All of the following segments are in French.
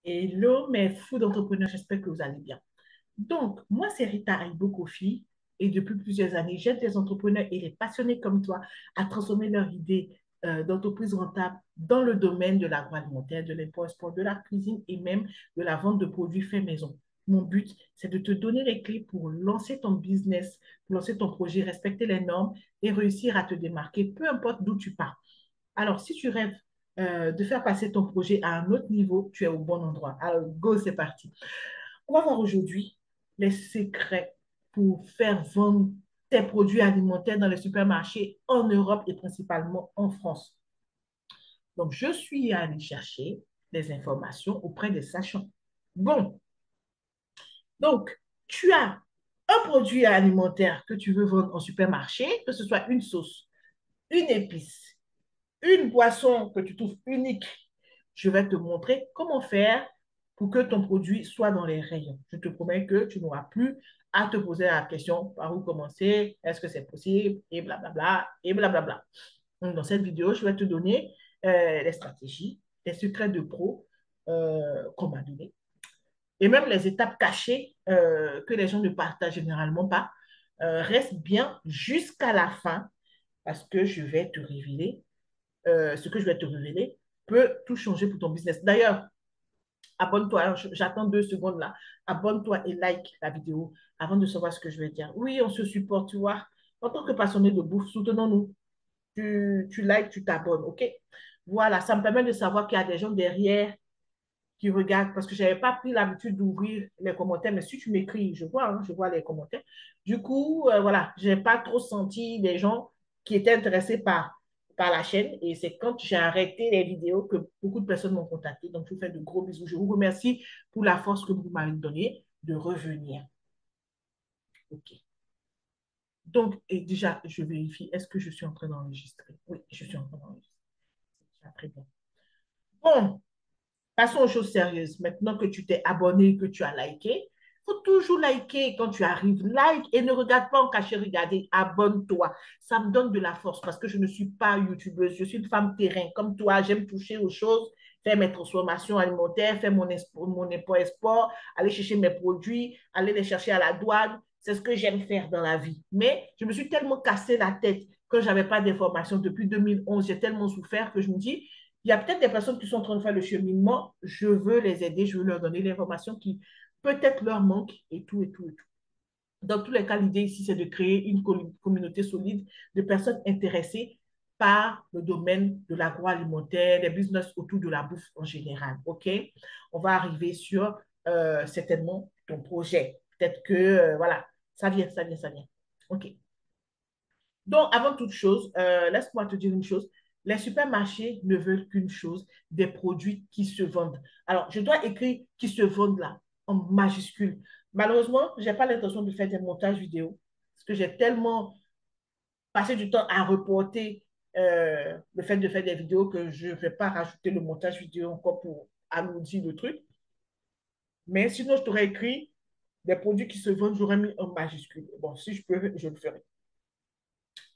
Hello, mes fous d'entrepreneurs, j'espère que vous allez bien. Donc, moi, c'est Rita Aibo Kofi et depuis plusieurs années, j'aide les entrepreneurs et les passionnés comme toi à transformer leurs idées d'entreprise rentable dans le domaine de l'agroalimentaire, de l'import-export, de la cuisine et même de la vente de produits faits maison. Mon but, c'est de te donner les clés pour lancer ton business, pour lancer ton projet, respecter les normes et réussir à te démarquer, peu importe d'où tu pars. Alors, si tu rêves de faire passer ton projet à un autre niveau, tu es au bon endroit. Alors, go, c'est parti. On va voir aujourd'hui les secrets pour faire vendre tes produits alimentaires dans les supermarchés en Europe et principalement en France. Donc, je suis allée chercher des informations auprès des sachants. Bon, donc, tu as un produit alimentaire que tu veux vendre en supermarché, que ce soit une sauce, une épice, une boisson que tu trouves unique, je vais te montrer comment faire pour que ton produit soit dans les rayons. Je te promets que tu n'auras plus à te poser la question par où commencer, est-ce que c'est possible, et blablabla, et blablabla. Donc, dans cette vidéo, je vais te donner les stratégies, les secrets de pro qu'on m'a donnés, et même les étapes cachées que les gens ne partagent généralement pas. Reste bien jusqu'à la fin parce que je vais te révéler ce que je vais te révéler peut tout changer pour ton business. D'ailleurs, abonne-toi, j'attends 2 secondes là. Abonne-toi et like la vidéo avant de savoir ce que je vais dire. Oui, on se supporte, tu vois. En tant que passionné de bouffe, soutenons-nous. Tu likes, tu t'abonnes, OK? Voilà, ça me permet de savoir qu'il y a des gens derrière qui regardent parce que je n'avais pas pris l'habitude d'ouvrir les commentaires, mais si tu m'écris, je vois les commentaires. Du coup, voilà, je n'ai pas trop senti des gens qui étaient intéressés par la chaîne et c'est quand j'ai arrêté les vidéos que beaucoup de personnes m'ont contacté. Donc, je vous fais de gros bisous. Je vous remercie pour la force que vous m'avez donnée de revenir. OK. Donc, et déjà, je vérifie, est-ce que je suis en train d'enregistrer? Oui, je suis en train d'enregistrer. C'est déjà très bien. Bon, passons aux choses sérieuses. Maintenant que tu t'es abonné, que tu as liké, il faut toujours liker quand tu arrives. Like et ne regarde pas en cachet, regardez, abonne-toi. Ça me donne de la force parce que je ne suis pas youtubeuse, je suis une femme terrain. Comme toi, j'aime toucher aux choses, faire mes transformations alimentaires, faire mon import-export, aller chercher mes produits, aller les chercher à la douane. C'est ce que j'aime faire dans la vie. Mais je me suis tellement cassé la tête quand je n'avais pas d'informations depuis 2011. J'ai tellement souffert que je me dis, il y a peut-être des personnes qui sont en train de faire le cheminement. Je veux les aider, je veux leur donner l'information qui peut-être leur manque et tout, et tout, et tout. Dans tous les cas, l'idée ici, c'est de créer une communauté solide de personnes intéressées par le domaine de l'agroalimentaire, des business autour de la bouffe en général. OK? On va arriver sur certainement ton projet. Peut-être que, voilà, ça vient, ça vient, ça vient. OK. Donc, avant toute chose, laisse-moi te dire une chose. Les supermarchés ne veulent qu'une chose, des produits qui se vendent. Alors, je dois écrire qui se vendent là, en majuscule. Malheureusement, je n'ai pas l'intention de faire des montages vidéo parce que j'ai tellement passé du temps à reporter le fait de faire des vidéos que je ne vais pas rajouter le montage vidéo encore pour alourdir le truc. Mais sinon, je t'aurais écrit des produits qui se vendent, j'aurais mis en majuscule. Bon, si je peux, je le ferai.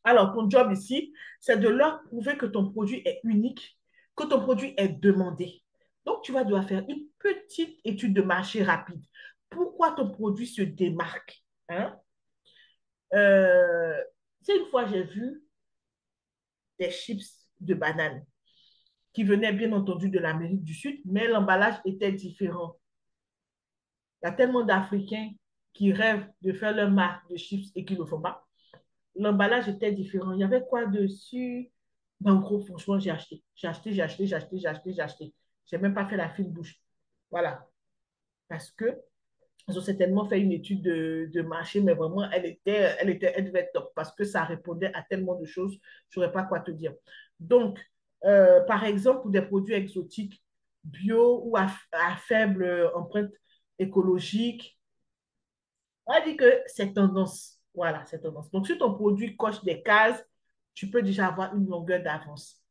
Alors, ton job ici, c'est de leur prouver que ton produit est unique, que ton produit est demandé. Donc, tu vas devoir faire une petite étude de marché rapide. Pourquoi ton produit se démarque? Hein? Euh, une fois, j'ai vu des chips de banane qui venaient bien entendu de l'Amérique du Sud, mais l'emballage était différent. Il y a tellement d'Africains qui rêvent de faire leur marque de chips et qui ne le font pas. L'emballage était différent. Il y avait quoi dessus? En gros, franchement, j'ai acheté. J'ai acheté, j'ai acheté, j'ai acheté, j'ai acheté, j'ai acheté. J'ai même pas fait la fine bouche. Voilà. Parce que ils ont certainement fait une étude de marché, mais vraiment, elle devait être top parce que ça répondait à tellement de choses. Je n'aurais pas quoi te dire. Donc, par exemple, pour des produits exotiques, bio ou à faible empreinte écologique, on dit que c'est tendance. Voilà, c'est tendance. Donc, si ton produit coche des cases, tu peux déjà avoir une longueur d'avance.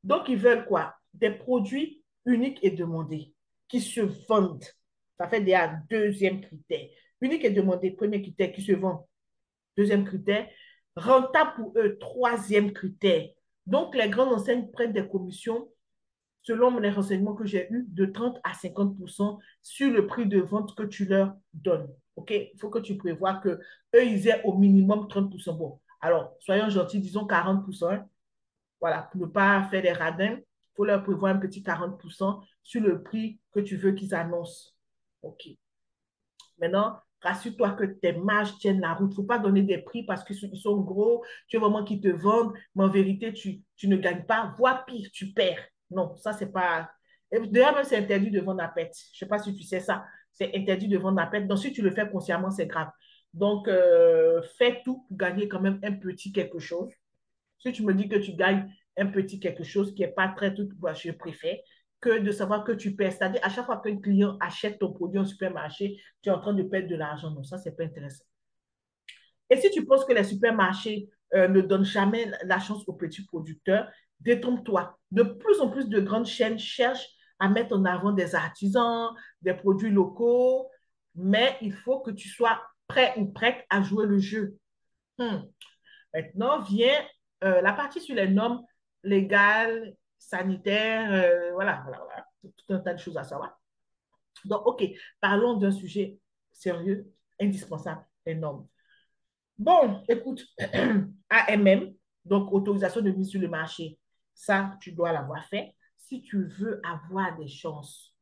Donc, ils veulent quoi? Des produits uniques et demandés qui se vendent. Ça fait déjà deuxième critère. Unique et demandé, premier critère qui se vend. Deuxième critère, rentable pour eux. Troisième critère. Donc, les grandes enseignes prennent des commissions selon les renseignements que j'ai eus, de 30 à 50% sur le prix de vente que tu leur donnes. OK? Il faut que tu prévois que eux, ils aient au minimum 30%. Bon, alors, soyons gentils, disons 40%. Hein. Voilà, pour ne pas faire des radins, il faut leur prévoir un petit 40% sur le prix que tu veux qu'ils annoncent. OK. Maintenant, rassure-toi que tes marges tiennent la route. Il ne faut pas donner des prix parce qu'ils sont gros, tu veux vraiment qu'ils te vendent, mais en vérité, tu ne gagnes pas, voire pire, tu perds. Non, ça, c'est pas. D'ailleurs, même, c'est interdit de vendre à perte. Je ne sais pas si tu sais ça. C'est interdit de vendre à perte. Donc, si tu le fais consciemment, c'est grave. Donc, fais tout pour gagner quand même un petit quelque chose. Si tu me dis que tu gagnes un petit quelque chose qui n'est pas très tout, moi, je préfère que de savoir que tu perds. C'est-à-dire, à chaque fois qu'un client achète ton produit au supermarché, tu es en train de perdre de l'argent. Non, ça, c'est pas intéressant. Et si tu penses que les supermarchés ne donnent jamais la chance aux petits producteurs, détrompe-toi. De plus en plus de grandes chaînes cherchent à mettre en avant des artisans, des produits locaux, mais il faut que tu sois prêt ou prête à jouer le jeu. Hmm. Maintenant vient la partie sur les normes légales, sanitaires, voilà. Tout un tas de choses à savoir. Donc, OK, parlons d'un sujet sérieux, indispensable, les normes. Bon, écoute, AMM, donc autorisation de mise sur le marché, ça, tu dois l'avoir fait. Si tu veux avoir des chances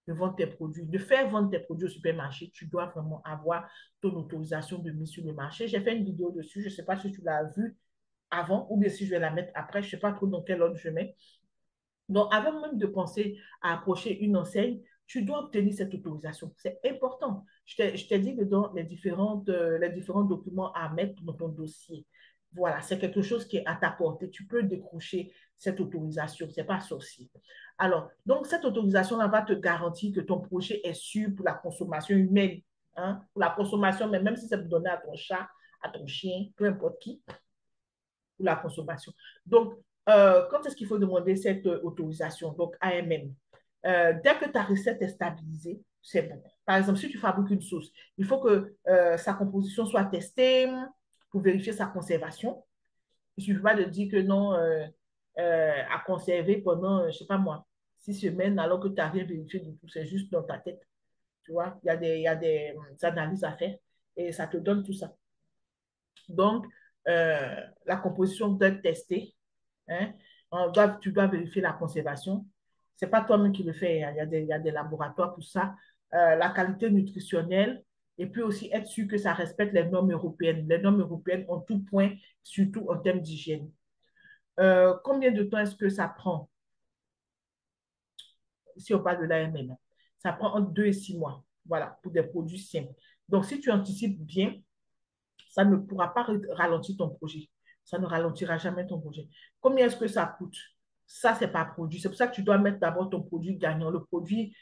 de vendre tes produits, de faire vendre tes produits au supermarché, tu dois vraiment avoir ton autorisation de mise sur le marché. J'ai fait une vidéo dessus, je ne sais pas si tu l'as vue avant ou bien si je vais la mettre après, je ne sais pas trop dans quel ordre je mets. Donc, avant même de penser à approcher une enseigne, tu dois obtenir cette autorisation. C'est important. Je t'ai dit que dans les différents documents à mettre dans ton dossier, voilà, c'est quelque chose qui est à ta portée. Tu peux décrocher cette autorisation. Ce n'est pas sorcier. Alors, donc, cette autorisation-là va te garantir que ton projet est sûr pour la consommation humaine. Hein, pour la consommation, mais même si c'est pour donner à ton chat, à ton chien, peu importe qui, pour la consommation. Donc, quand est-ce qu'il faut demander cette autorisation? Donc, AMM. Dès que ta recette est stabilisée, c'est bon. Par exemple, si tu fabriques une sauce, il faut que sa composition soit testée pour vérifier sa conservation. Il ne suffit pas de dire que non, à conserver pendant, je ne sais pas moi, 6 semaines, alors que tu n'as rien vérifié du tout. C'est juste dans ta tête. Tu vois, il y a des analyses à faire et ça te donne tout ça. Donc, la composition doit être testée. Hein. Tu dois vérifier la conservation. Ce n'est pas toi-même qui le fais. Hein. Il y a des laboratoires pour ça. La qualité nutritionnelle et puis aussi être sûr que ça respecte les normes européennes. Les normes européennes en tout point, surtout en termes d'hygiène. Combien de temps est-ce que ça prend si on parle de l'AMM? Ça prend entre 2 et 6 mois. Voilà, pour des produits simples. Donc, si tu anticipes bien, ça ne pourra pas ralentir ton projet. Ça ne ralentira jamais ton projet. Combien est-ce que ça coûte? Ça, ce n'est pas produit. C'est pour ça que tu dois mettre d'abord ton produit gagnant. Le produit,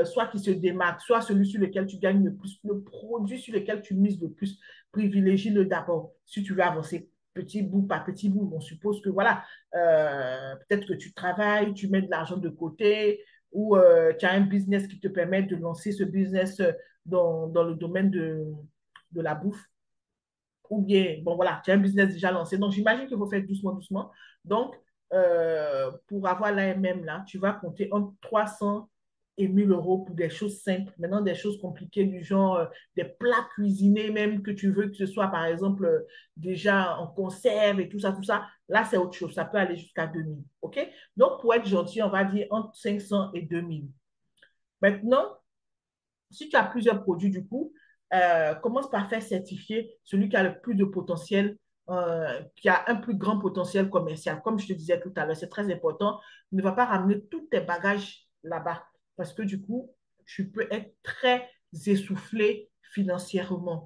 soit qui se démarque, soit celui sur lequel tu gagnes le plus. Le produit sur lequel tu mises le plus, privilégie-le d'abord. Si tu veux avancer petit bout par petit bout, on suppose que voilà, peut-être que tu travailles, tu mets de l'argent de côté ou tu as un business qui te permet de lancer ce business dans le domaine de la bouffe ou bien, bon voilà, tu as un business déjà lancé. Donc, j'imagine qu'il faut faire doucement, doucement. Donc, pour avoir l'AMM là, tu vas compter entre 300 et 1 000 € pour des choses simples. Maintenant, des choses compliquées du genre des plats cuisinés, même que tu veux que ce soit, par exemple, déjà en conserve et tout ça, tout ça. Là, c'est autre chose. Ça peut aller jusqu'à 2 000. OK? Donc, pour être gentil, on va dire entre 500 et 2 000. Maintenant, si tu as plusieurs produits, du coup, commence par faire certifier celui qui a le plus de potentiel, qui a un plus grand potentiel commercial. Comme je te disais tout à l'heure, c'est très important. Ne va pas ramener tous tes bagages là-bas parce que du coup, tu peux être très essoufflé financièrement.